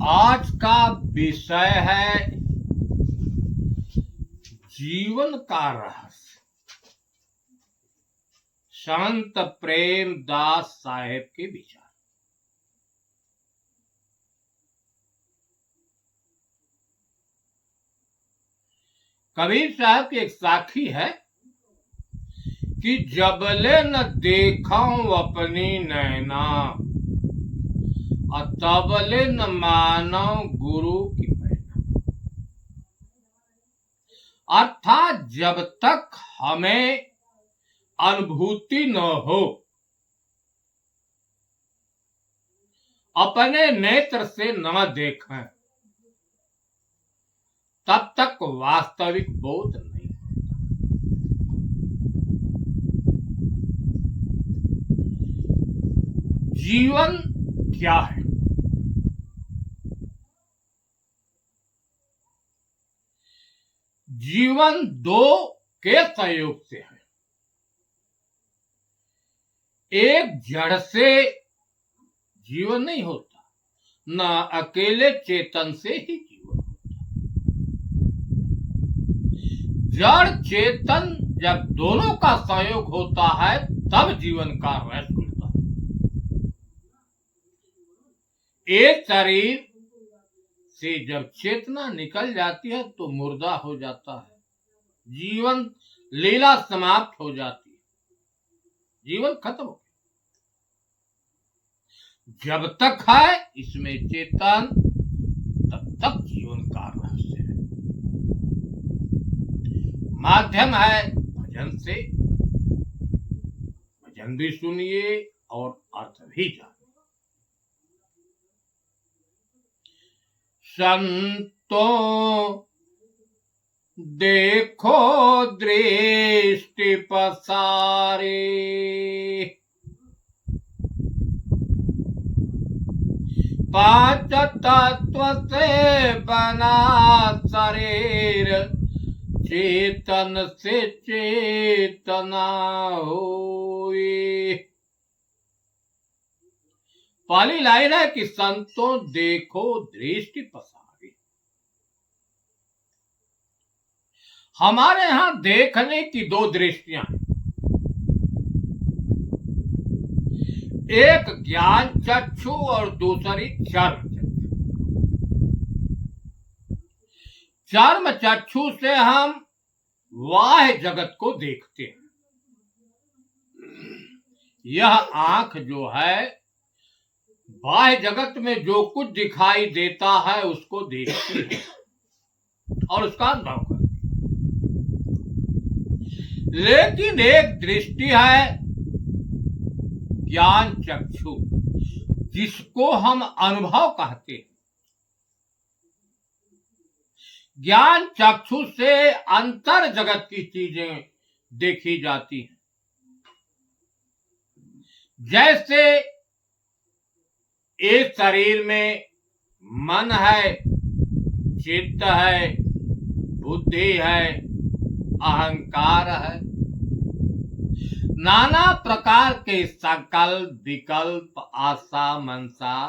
आज का विषय है जीवन का रहस्य। संत प्रेमदास साहेब के विचार। कबीर साहब की एक साखी है कि जबले न देखूं अपनी नैना तबले न मानो गुरु की प्रेरणा। अर्थात जब तक हमें अनुभूति न हो, अपने नेत्र से न देखें, तब तक वास्तविक बोध नहीं होता। जीवन क्या है? जीवन दो के संयोग से है। एक जड़ से जीवन नहीं होता, न अकेले चेतन से ही जीवन होता। जड़ चेतन जब दोनों का संयोग होता है तब जीवन का रहस्य खुलता है। एक शरीर से जब चेतना निकल जाती है तो मुर्दा हो जाता है, जीवन लीला समाप्त हो जाती है, जीवन खत्म हो गया। जब तक है इसमें चेतन तब तक जीवन का रहस्य है। माध्यम है भजन से, भजन भी सुनिए और अर्थ भी जानिए। संतों देखो दृष्टि पसारे, पांच तत्व से बना शरीर, चेतन से चेतना होए। पहली लाइन है कि संतों देखो दृष्टि पसारे। हमारे यहां देखने की दो दृष्टियां हैं। एक ज्ञान चक्षु और दूसरी चर्म चक्षु। चर्म चक्षु से हम बाह्य जगत को देखते हैं। यह आंख जो है बाह्य जगत में जो कुछ दिखाई देता है उसको देखती है और उसका अनुभव करती है। लेकिन एक दृष्टि है ज्ञान चक्षु, जिसको हम अनुभव कहते हैं। ज्ञान चक्षु से अंतर जगत की चीजें देखी जाती हैं। जैसे एक शरीर में मन है, चित्त है, बुद्धि है, अहंकार है, नाना प्रकार के संकल्प विकल्प, आशा मनसा,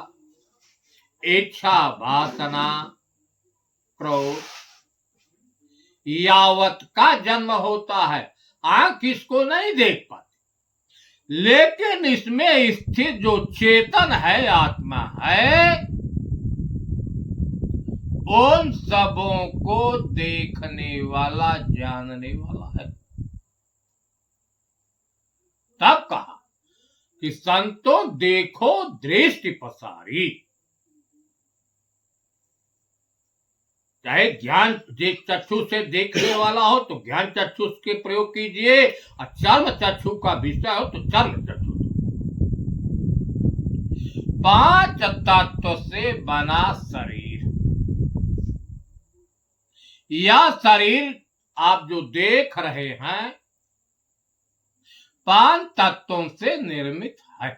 इच्छा वासना, क्रोध, यावत का जन्म होता है। आंख इसको नहीं देख पाती, लेकिन इसमें स्थित जो चेतन है, आत्मा है, उन सबों को देखने वाला, जानने वाला है। तब कहा कि संतों देखो दृष्टि पसारी। चाहे ज्ञान चक्षु से देखने वाला हो तो ज्ञान चक्षु के प्रयोग कीजिए, और चर्म चक्षु का विषय हो तो चर्म चक्षु। पांच तत्व से बना शरीर। यह शरीर आप जो देख रहे हैं पांच तत्वों से निर्मित है।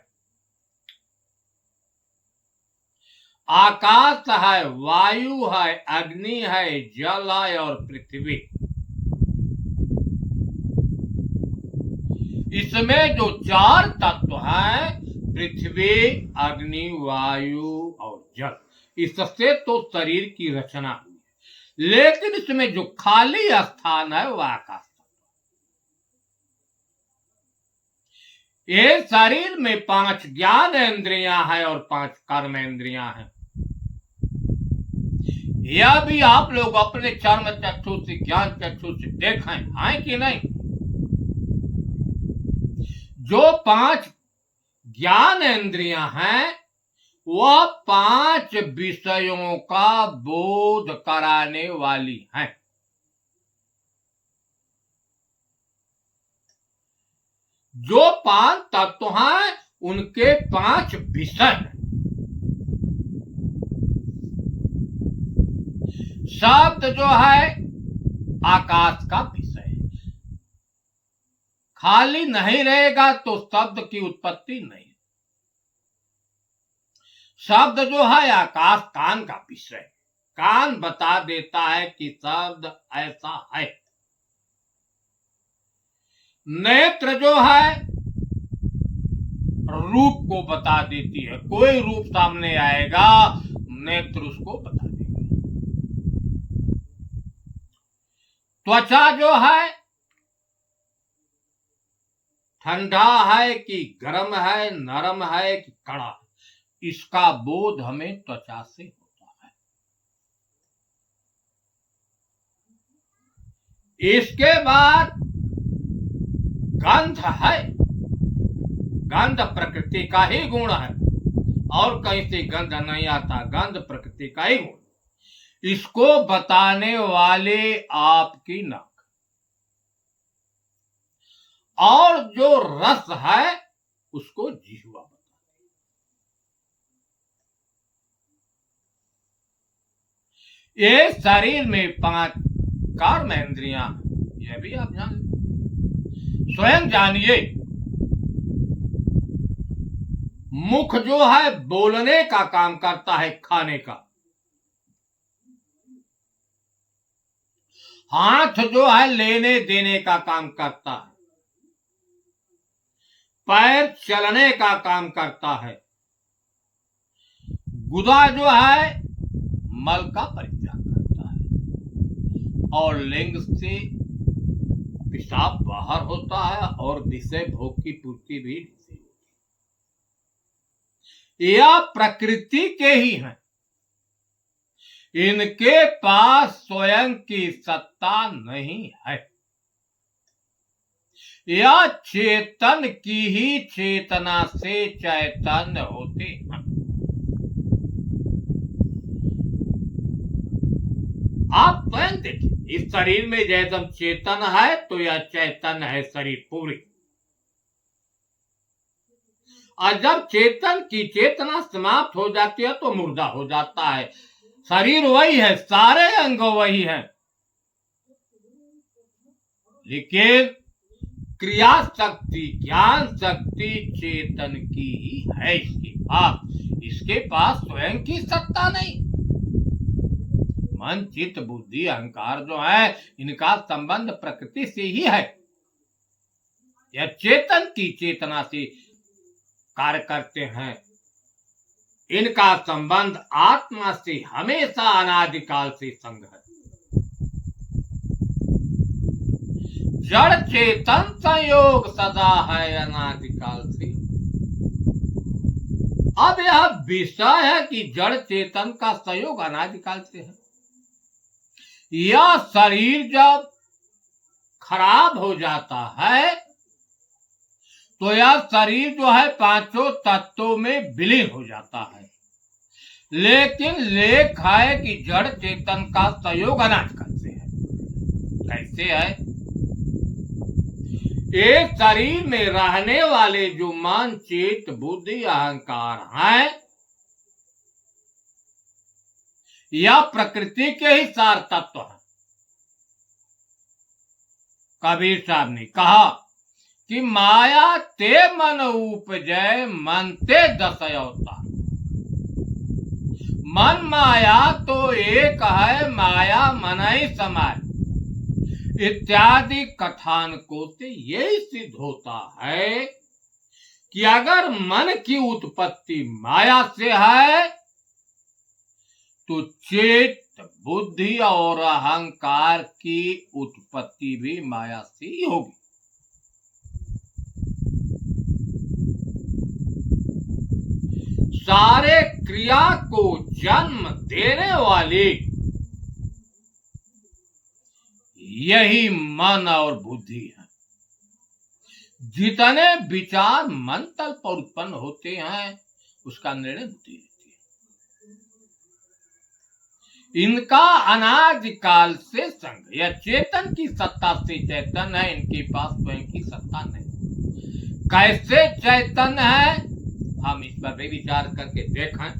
आकाश है, वायु है, अग्नि है, जल है और पृथ्वी। इसमें जो चार तत्व हैं, पृथ्वी, अग्नि, वायु और जल, इससे तो शरीर की रचना हुई, लेकिन इसमें जो खाली स्थान है वह आकाश। ये शरीर में 5 ज्ञान इंद्रियां हैं और 5 कर्म इंद्रियां हैं। यह भी आप लोग अपने चर्म चक्षु से, ज्ञान चक्षु से देखें हैं कि नहीं। जो 5 ज्ञान इंद्रियां हैं वह 5 विषयों का बोध कराने वाली हैं। जो 5 तत्व हैं उनके 5 विषय हैं। शब्द जो है आकाश का विषय है, खाली नहीं रहेगा तो शब्द की उत्पत्ति नहीं। शब्द जो है आकाश कान का विषय, कान बता देता है कि शब्द ऐसा है। नेत्र जो है रूप को बता देती है, कोई रूप सामने आएगा नेत्र उसको बता देगा। त्वचा जो है ठंडा है कि गर्म है, नरम है कि कड़ा है, इसका बोध हमें त्वचा से होता है। इसके बाद गंध है, गंध प्रकृति का ही गुण है और कहीं से गंध नहीं आता, गंध प्रकृति का ही गुण। इसको बताने वाले आपकी नाक। और जो रस है उसको जिह्वा बताती है। ये शरीर में 5 कर्म इंद्रियां, यह भी आप जान स्वयं जानिए। मुख जो है बोलने का काम करता है, खाने का। हाथ जो है लेने देने का काम करता है। पैर चलने का काम करता है। गुदा जो है मल का परित्याग करता है और लिंग से पेशाब बाहर होता है और विषय भोग की पूर्ति भी होती है। यह प्रकृति के ही हैं, इनके पास स्वयं की सत्ता नहीं है। यह चेतन की ही चेतना से चैतन्य होते हैं। आप स्वयं देखिए, इस शरीर में जैसे चेतन है तो यह चैतन्य है शरीर पूरी। और जब चेतन की चेतना समाप्त हो जाती है तो मुर्दा हो जाता है। शरीर वही है, सारे अंग वही हैं, लेकिन क्रिया शक्ति, ज्ञान शक्ति चेतन की ही है इसके पास स्वयं की सत्ता नहीं। मन, चित्त, बुद्धि, अहंकार जो है इनका संबंध प्रकृति से ही है। यह चेतन की चेतना से कार्य करते हैं। इनका संबंध आत्मा से हमेशा अनादिकाल से संग है। जड़ चेतन संयोग सदा है अनादिकाल से। अब यह विषय है कि जड़ चेतन का संयोग अनादिकाल से है। यह शरीर जब खराब हो जाता है तो यह शरीर जो है 5 तत्वों में विलीन हो जाता है। लेकिन लेख है कि जड़ चेतन का संयोग अनादिकाल से है। कैसे है? एक शरीर में रहने वाले जो मन, चित्त, बुद्धि, अहंकार हैं, यह प्रकृति के ही सार तत्व है। कबीर साहब ने कहा कि माया ते मन उपजय, मन ते 10 अवतार। मन माया तो एक है, माया मन ही समाय इत्यादि कथानकों से यही सिद्ध होता है कि अगर मन की उत्पत्ति माया से है तो चित्त, बुद्धि और अहंकार की उत्पत्ति भी माया से ही होगी। सारे क्रिया को जन्म देने वाली यही मन और बुद्धि है। जितने विचार मन तल पर उत्पन्न होते हैं उसका निर्णय बुद्धि लेती है। इनका अनादि काल से संग, यह चेतन की सत्ता से चैतन्य है, इनके पास स्वयं की सत्ता नहीं। कैसे चैतन्य है हम इस पर भी विचार करके देखें,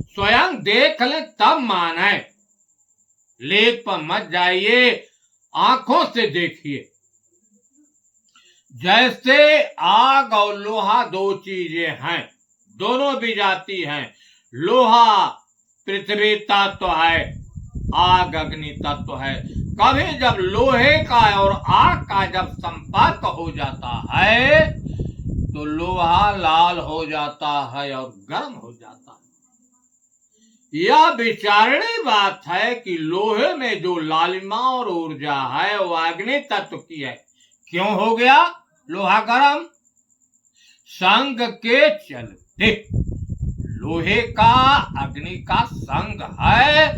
स्वयं देख लें तब माने। लेख पर मत जाइए, आंखों से देखिए। जैसे आग और लोहा दो चीजें हैं, दोनों भी जाती हैं। लोहा पृथ्वी तत्व है, आग अग्नि तत्व है। कभी जब लोहे का और आग का जब संपर्क हो जाता है तो लोहा लाल हो जाता है और गर्म हो जाता है। यह विचारणीय बात है कि लोहे में जो लालिमा और ऊर्जा है वो अग्नि तत्व की है। क्यों हो गया लोहा गर्म? संग के चलते। लोहे का अग्नि का संग है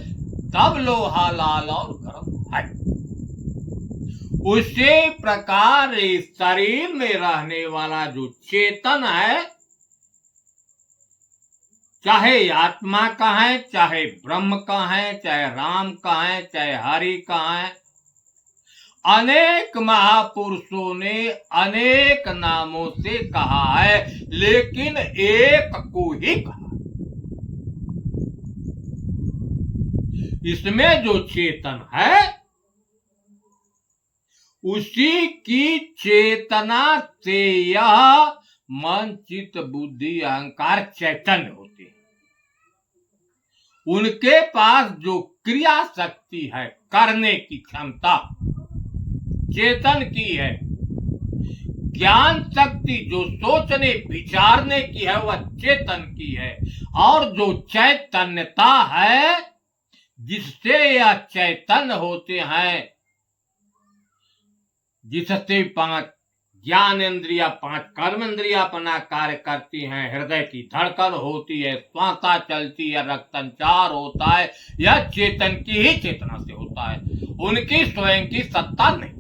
तब लोहा लाल और गर्म है। उसी प्रकार इस शरीर में रहने वाला जो चेतन है, चाहे आत्मा का है, चाहे ब्रह्म का है, चाहे राम का है, चाहे हरि का है, अनेक महापुरुषों ने अनेक नामों से कहा है, लेकिन एक को ही कहा। इसमें जो चेतन है उसी की चेतना से यह मन चित्त बुद्धि अहंकार चैतन्य होते हैं। उनके पास जो क्रिया शक्ति है, करने की क्षमता चेतन की है। ज्ञान शक्ति जो सोचने विचारने की है वह चेतन की है। और जो चैतन्यता है जिससे यह चैतन्य होते हैं, जिससे 5 ज्ञान इंद्रिया 5 कर्म इंद्रिया अपना कार्य करती हैं, हृदय की धड़कन होती है, श्वासा चलती है, रक्त संचार होता है, यह चेतन की ही चेतना से होता है। उनकी स्वयं की सत्ता नहीं।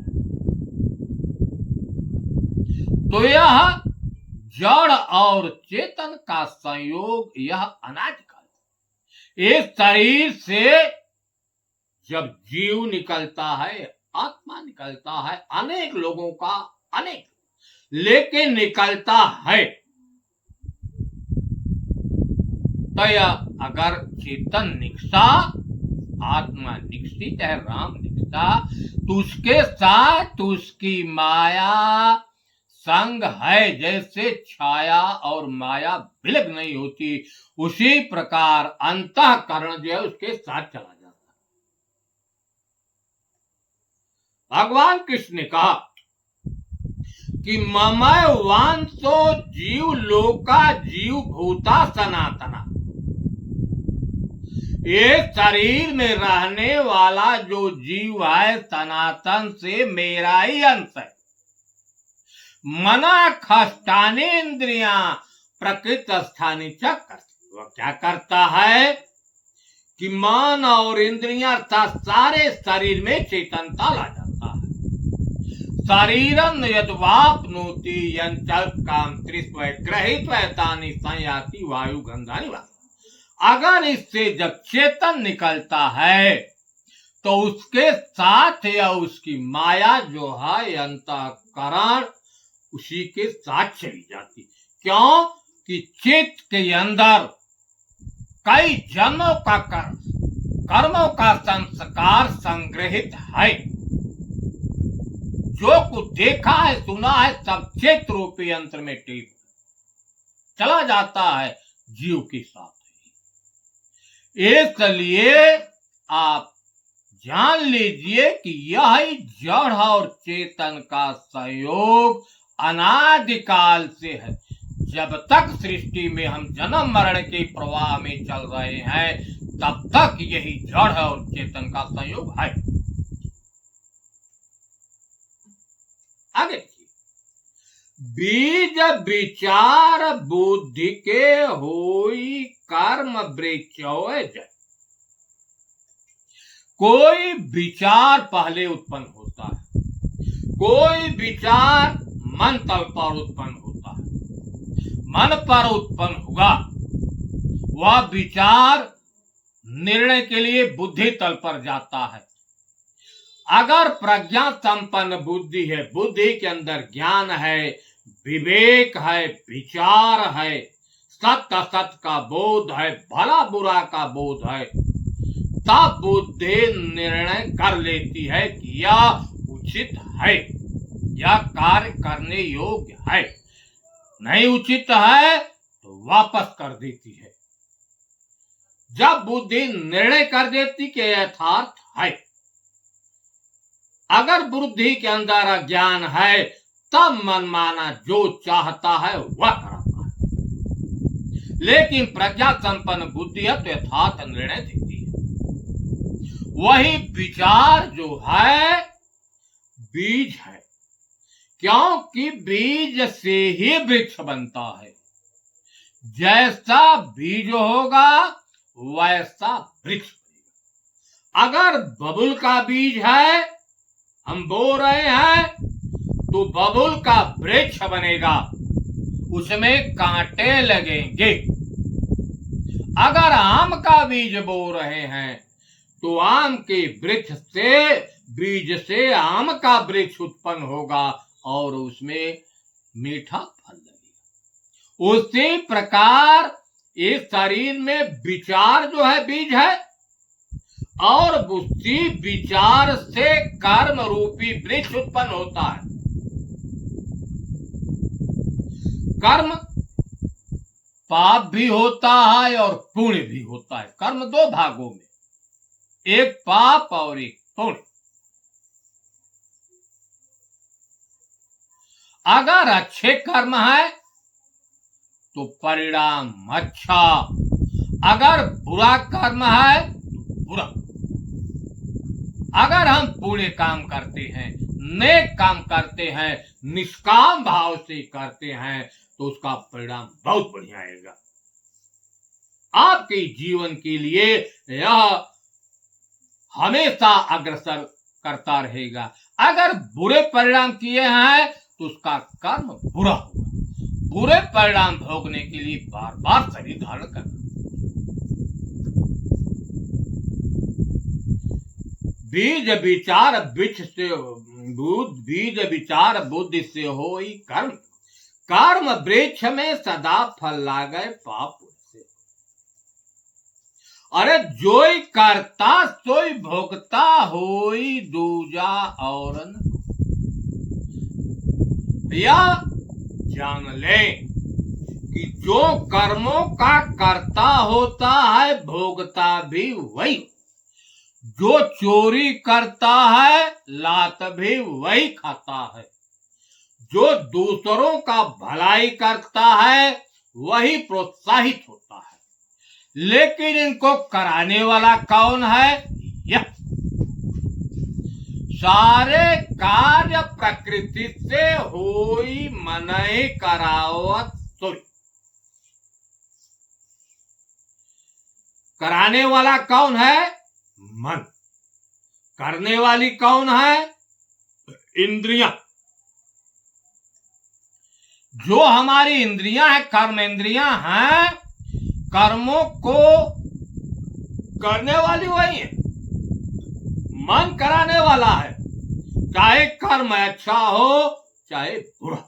तो यह जड़ और चेतन का संयोग यह अनादिकाल। इस शरीर से जब जीव निकलता है, आत्मा निकलता है, अनेक लोगों का अनेक, लेकिन निकलता है। तो यह अगर चेतन निकसा, आत्मा निकसी, चाहे राम निकसा, तो उसके साथ उसकी माया संग है। जैसे छाया और माया विलग नहीं होती, उसी प्रकार अंतःकरण जो है उसके साथ चला जाता है। भगवान कृष्ण ने कहा कि ममय वांसो जीव लोका जीव भूता सनातना। ये शरीर में रहने वाला जो जीव है सनातन से मेरा ही अंश है। मना खष्टानी इंद्रियां प्रकृत स्थानी चक्र। वह क्या करता है कि मन और इंद्रियां अर्थात सारे शरीर में चेतनता ला जाता है। शरीरं यद्वाप्नोति यंचल काम त्रिस्वय ग्रहीत्वैतानि संयाति वायु गंधानि वासना। अगर इससे जब चेतन निकलता है तो उसके साथ या उसकी माया जो है अंतःकरण उसी के साथ चली जाती। क्यों कि चित्त के अंदर कई जन्मों का कर्मों का संस्कार संग्रहित है। जो कुछ देखा है सुना है सब चित्त रूपी यंत्र में टेप चला जाता है जीव के साथ। इसलिए आप जान लीजिए कि यह जड़ और चेतन का संयोग अनादिकाल से है। जब तक सृष्टि में हम जन्म मरण के प्रवाह में चल रहे हैं तब तक यही जड़ और चेतन का संयोग है। आगे बीज विचार बुद्धि के होई कर्म वृक्ष। कोई विचार पहले उत्पन्न होता है, कोई विचार मन तल पर उत्पन्न होता है। मन पर उत्पन्न हुआ वह विचार निर्णय के लिए बुद्धि तल पर जाता है। अगर प्रज्ञा संपन्न बुद्धि है, बुद्धि के अंदर ज्ञान है, विवेक है, विचार है, सत्य असत का बोध है, भला बुरा का बोध है, तब बुद्धि निर्णय कर लेती है कि यह उचित है, यह कार्य करने योग्य है। नहीं उचित है तो वापस कर देती है। जब बुद्धि निर्णय कर देती कि यथार्थ है, अगर बुद्धि के अंदर अज्ञान है तब मनमाना जो चाहता है वह कराता है। लेकिन प्रज्ञा संपन्न बुद्धि है तो यथार्थ निर्णय देती है। वही विचार जो है बीज है, क्योंकि बीज से ही वृक्ष बनता है। जैसा बीज होगा वैसा वृक्ष बनेगा। अगर बबुल का बीज है, हम बो रहे हैं, तो बबुल का वृक्ष बनेगा, उसमें कांटे लगेंगे। अगर आम का बीज बो रहे हैं तो आम के वृक्ष से, बीज से आम का वृक्ष उत्पन्न होगा और उसमें मीठा फल लगेगा। उसी प्रकार इस शरीर में विचार जो है बीज है, और उसी विचार से कर्म रूपी वृक्ष उत्पन्न होता है। कर्म पाप भी होता है और पुण्य भी होता है। कर्म दो भागों में, एक पाप और एक पुण्य। अगर अच्छे कर्म है तो परिणाम अच्छा, अगर बुरा कर्म है तो बुरा। अगर हम पुण्य काम करते हैं, नेक काम करते हैं, निष्काम भाव से करते हैं तो उसका परिणाम बहुत बढ़िया आएगा। आपके जीवन के लिए यह हमेशा अग्रसर करता रहेगा। अगर बुरे परिणाम किए हैं तो उसका कर्म बुरा होगा। बुरे परिणाम भोगने के लिए बार बार शरीर धारण करना। बीज विचार वृक्ष से, बीज विचार बुद्धि से होई कर्म, कर्म वृक्ष में सदा फल लागे पाप से। अरे जोई करता सोई भोगता होई दूजा और यह जान ले कि जो कर्मों का करता होता है भोगता भी वही। जो चोरी करता है लात भी वही खाता है। जो दूसरों का भलाई करता है वही प्रोत्साहित होता है। लेकिन इनको कराने वाला कौन है? यह सारे कार्य प्रकृति से होई मनहि करावत सोई। कराने वाला कौन है? मन। करने वाली कौन है? इंद्रियां। जो हमारी इंद्रियां हैं, कर्म इंद्रियां हैं, कर्मों को करने वाली वही है। मन कराने वाला है, चाहे कर्म अच्छा हो चाहे बुरा।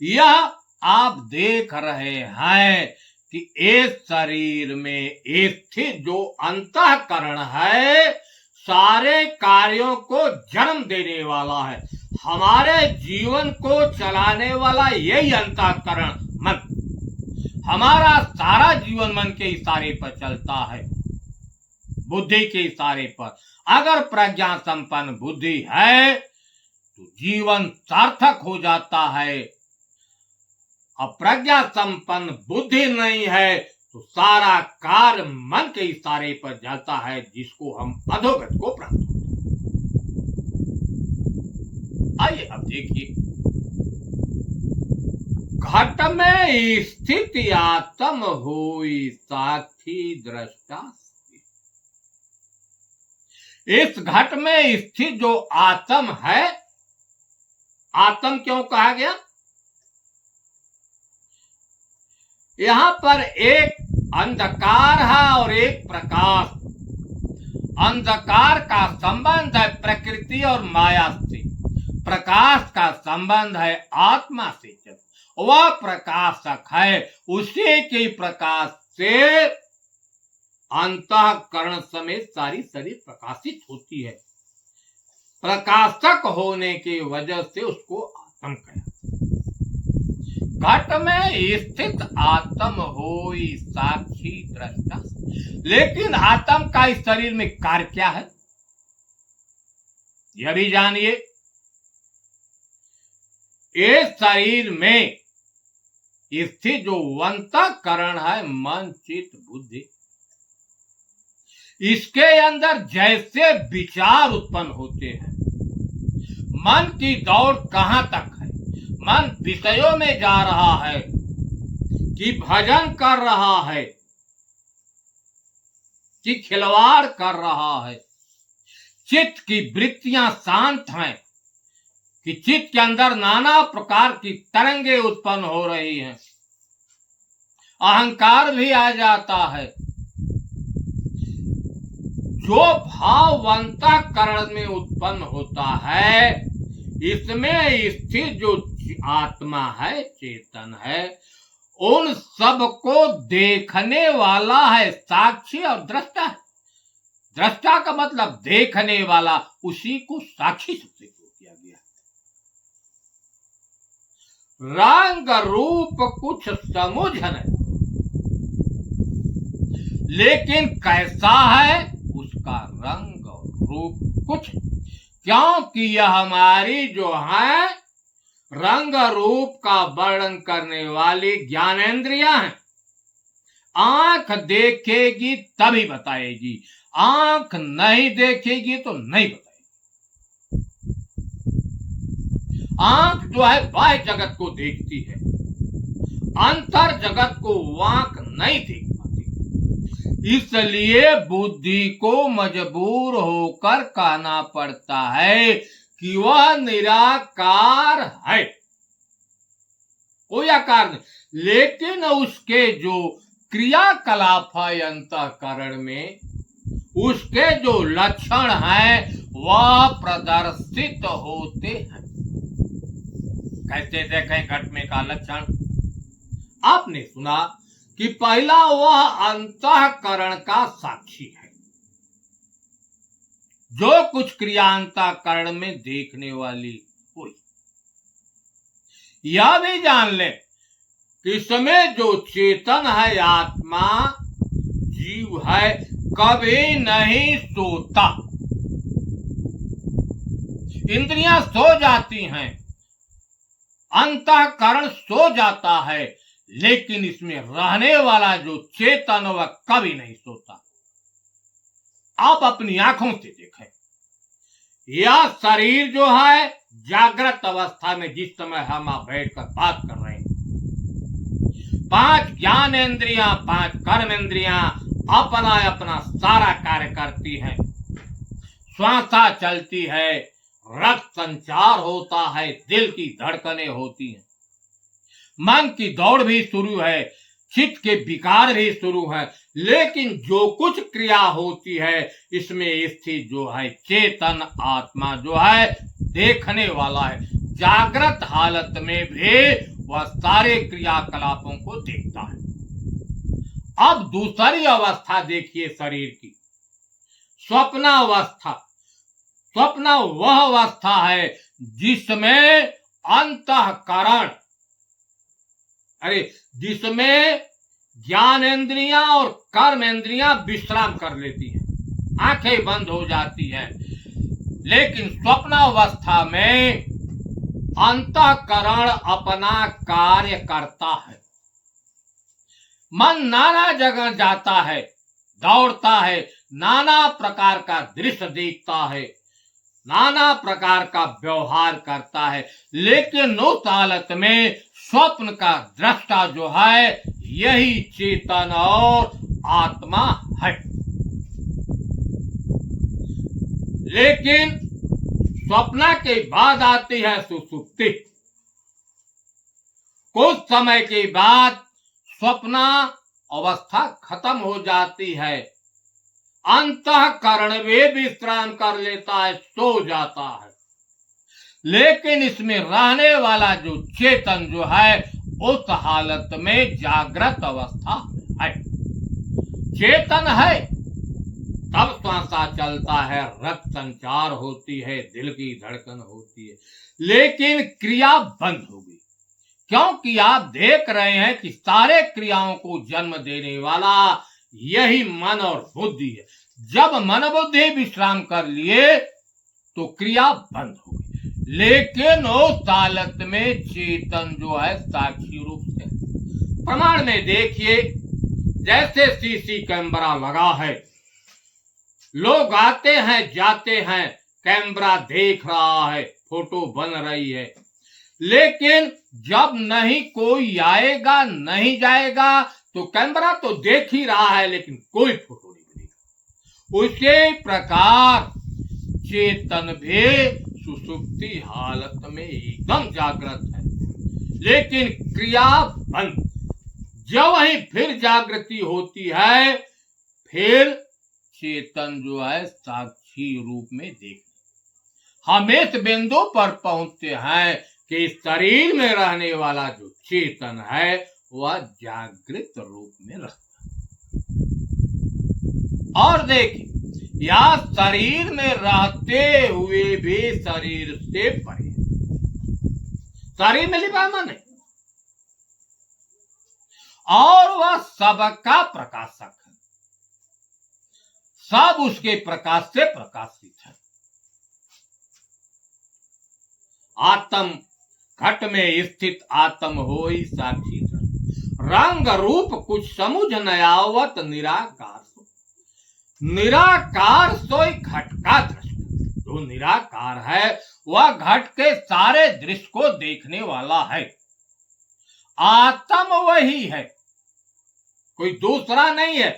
यह आप देख रहे हैं कि इस शरीर में स्थित जो अंतःकरण है सारे कार्यों को जन्म देने वाला है। हमारे जीवन को चलाने वाला यही अंतःकरण मन। हमारा सारा जीवन मन के इशारे पर चलता है, बुद्धि के इशारे पर। अगर प्रज्ञा संपन्न बुद्धि है तो जीवन सार्थक हो जाता है। अब प्रज्ञा संपन्न बुद्धि नहीं है तो सारा कार्य मन के इशारे पर जाता है, जिसको हम अधोगत को प्राप्त होते हैं। आइए अब देखिए, घट में स्थित आत्म होई साक्षी दृष्टा। इस घट में स्थित जो आत्म है, आत्म क्यों कहा गया? यहां पर एक अंधकार है और एक प्रकाश। अंधकार का संबंध है प्रकृति और माया से, प्रकाश का संबंध है आत्मा से। वह प्रकाशक है, उसी के प्रकाश से अंतःकरण समेत सारी शरीर प्रकाशित होती है। प्रकाशक होने की वजह से उसको आत्म कहा। घट में स्थित आत्म होई साक्षी दृष्टा। लेकिन आत्म का इस शरीर में कार्य क्या है, यह भी जानिए। इस शरीर में स्थित जो अंतःकरण है, मन चित्त बुद्धि, इसके अंदर जैसे विचार उत्पन्न होते हैं, मन की दौड़ कहां तक है, मन विषयों में जा रहा है कि भजन कर रहा है कि खिलवाड़ कर रहा है। चित्त की वृत्तियां शांत हैं कि चित्त के अंदर नाना प्रकार की तरंगे उत्पन्न हो रही हैं, अहंकार भी आ जाता है। जो भाव अंतःकरण में उत्पन्न होता है, इसमें स्थित जो आत्मा है, चेतन है, उन सब को देखने वाला है, साक्षी और दृष्टा है। दृष्टा का मतलब देखने वाला, उसी को साक्षी शब्द किया गया। रंग रूप कुछ समझ नहीं, लेकिन कैसा है उसका रंग और रूप कुछ, क्योंकि यह हमारी जो है रंग रूप का वर्णन करने वाली ज्ञानेंद्रियां हैं। आंख देखेगी तभी बताएगी, आंख नहीं देखेगी तो नहीं बताएगी। आंख जो है बाह्य जगत को देखती है, अंतर जगत को आंख नहीं देख पाती। इसलिए बुद्धि को मजबूर होकर कहना पड़ता है कि वह निराकार है, कोई आकार नहीं। लेकिन उसके जो क्रियाकलाप है अंतःकरण में, उसके जो लक्षण हैं वह प्रदर्शित होते हैं। कैसे देखें घट में का लक्षण? आपने सुना कि पहला वह अंतःकरण का साक्षी है, जो कुछ क्रिया अंतःकरण में देखने वाली हुई। यह भी जान ले कि इसमें जो चेतन है, आत्मा जीव है, कभी नहीं सोता। इंद्रियां सो जाती हैं, अंतःकरण सो जाता है, लेकिन इसमें रहने वाला जो चेतन वह कभी नहीं सोता। आप अपनी आंखों से देखें, यह शरीर जो है जागृत अवस्था में, जिस समय हम आप बैठकर बात कर रहे हैं, 5 ज्ञानेंद्रियां 5 कर्मेंद्रियां अपना अपना सारा कार्य करती हैं। श्वासा चलती है, रक्त संचार होता है, दिल की धड़कनें होती हैं, मन की दौड़ भी शुरू है, चित्त के विकार भी शुरू है। लेकिन जो कुछ क्रिया होती है, इसमें स्थित जो है चेतन आत्मा जो है देखने वाला है। जागृत हालत में भी वह सारे क्रियाकलापों को देखता है। अब दूसरी अवस्था देखिए शरीर की, स्वप्नावस्था। स्वप्न वह अवस्था है जिसमें अंतःकरण, जिसमें ज्ञानेंद्रियां और कर्मेंद्रियां विश्राम कर लेती हैं, आंखें बंद हो जाती हैं। लेकिन स्वप्नावस्था में अंतःकरण अपना कार्य करता है। मन नाना जगह जाता है, दौड़ता है, नाना प्रकार का दृश्य देखता है, नाना प्रकार का व्यवहार करता है, लेकिन उस हालत में स्वप्न का दृष्टा जो है यही चेतन और आत्मा है। लेकिन स्वप्न के बाद आती है सुसुप्ति। कुछ समय के बाद स्वप्न अवस्था खत्म हो जाती है, अंतःकरण वे विश्राम कर लेता है, सो जाता है। लेकिन इसमें रहने वाला जो चेतन जो है उस हालत में जागृत अवस्था है, चेतन है। तब श्वासा चलता है, रक्त संचार होती है, दिल की धड़कन होती है, लेकिन क्रिया बंद हो गई। क्योंकि आप देख रहे हैं कि सारे क्रियाओं को जन्म देने वाला यही मन और बुद्धि है। जब मन बुद्धि विश्राम कर लिए तो क्रिया बंद हो गई, लेकिन उस हालत में चेतन जो है साक्षी रूप से। प्रमाण में देखिए, जैसे सीसी कैमरा लगा है, लोग आते हैं जाते हैं, कैमरा देख रहा है, फोटो बन रही है, लेकिन जब नहीं कोई आएगा नहीं जाएगा तो कैमरा तो देख ही रहा है, लेकिन कोई फोटो नहीं बनेगा। उसी प्रकार चेतन भी सुसुप्ति हालत में एकदम जागृत है, लेकिन क्रिया बंद। जब वही फिर जागृति होती है, फिर चेतन जो है साक्षी रूप में देख। हम इस बिंदु पर पहुंचते हैं कि शरीर में रहने वाला जो चेतन है वह जागृत रूप में रहता है। और देखिए, या शरीर में रहते हुए भी शरीर से परे, शरीर में लिपा मन है और वह सबका प्रकाशक है, सब उसके प्रकाश से प्रकाशित है। आत्म घट में स्थित आत्म होई साक्षी रंग रूप कुछ समुझ न आवत निराकार सो। निराकार सोई घट का दृष्टा। जो निराकार है वह घट के सारे दृश्य को देखने वाला है। आत्म वही है, कोई दूसरा नहीं है।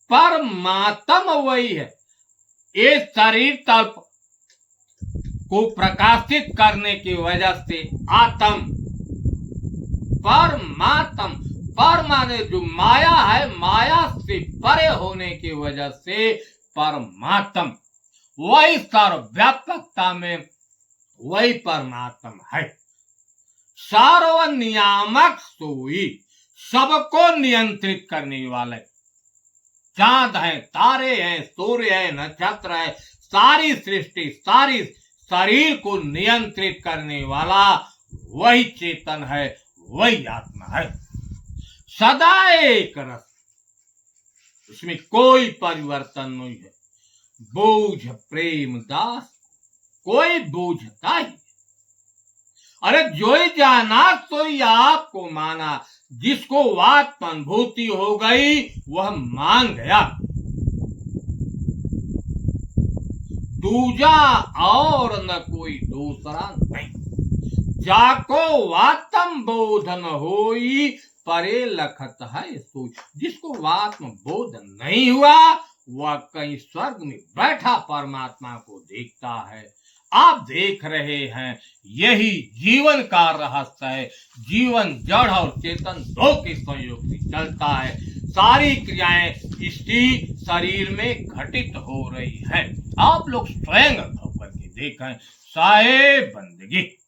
परमात्म वही है। ये शरीर तल्प को प्रकाशित करने की वजह से आत्म, परमात्म, पर माने जो माया है, माया से परे होने की वजह से परमात्म, वही सर्वव्यापकता में वही परमात्म है। सर्वनियामक सोई, सबको नियंत्रित करने वाले। चांद है, तारे हैं, सूर्य है, नक्षत्र है, सारी सृष्टि, सारी शरीर को नियंत्रित करने वाला वही चेतन है, वही आत्मा है। सदा एक रस, उसमें कोई परिवर्तन नहीं है। बोझ प्रेम दास, कोई बोझता ही। अरे जो ही जाना तो ही आपको माना, जिसको आत्मानुभूति हो गई वह मान गया। दूजा और न कोई दूसरा नहीं। जाको आत्म बोधन होई परे लखत है सोई। जिसको आत्म बोध नहीं हुआ वह कहीं स्वर्ग में बैठा परमात्मा को देखता है। आप देख रहे हैं, यही जीवन का रहस्य है। जीवन जड़ और चेतन दो के संयोग से चलता है। सारी क्रियाएं इसी शरीर में घटित हो रही है। आप लोग स्वयं अनुभव करके देखें। साहेब बंदगी।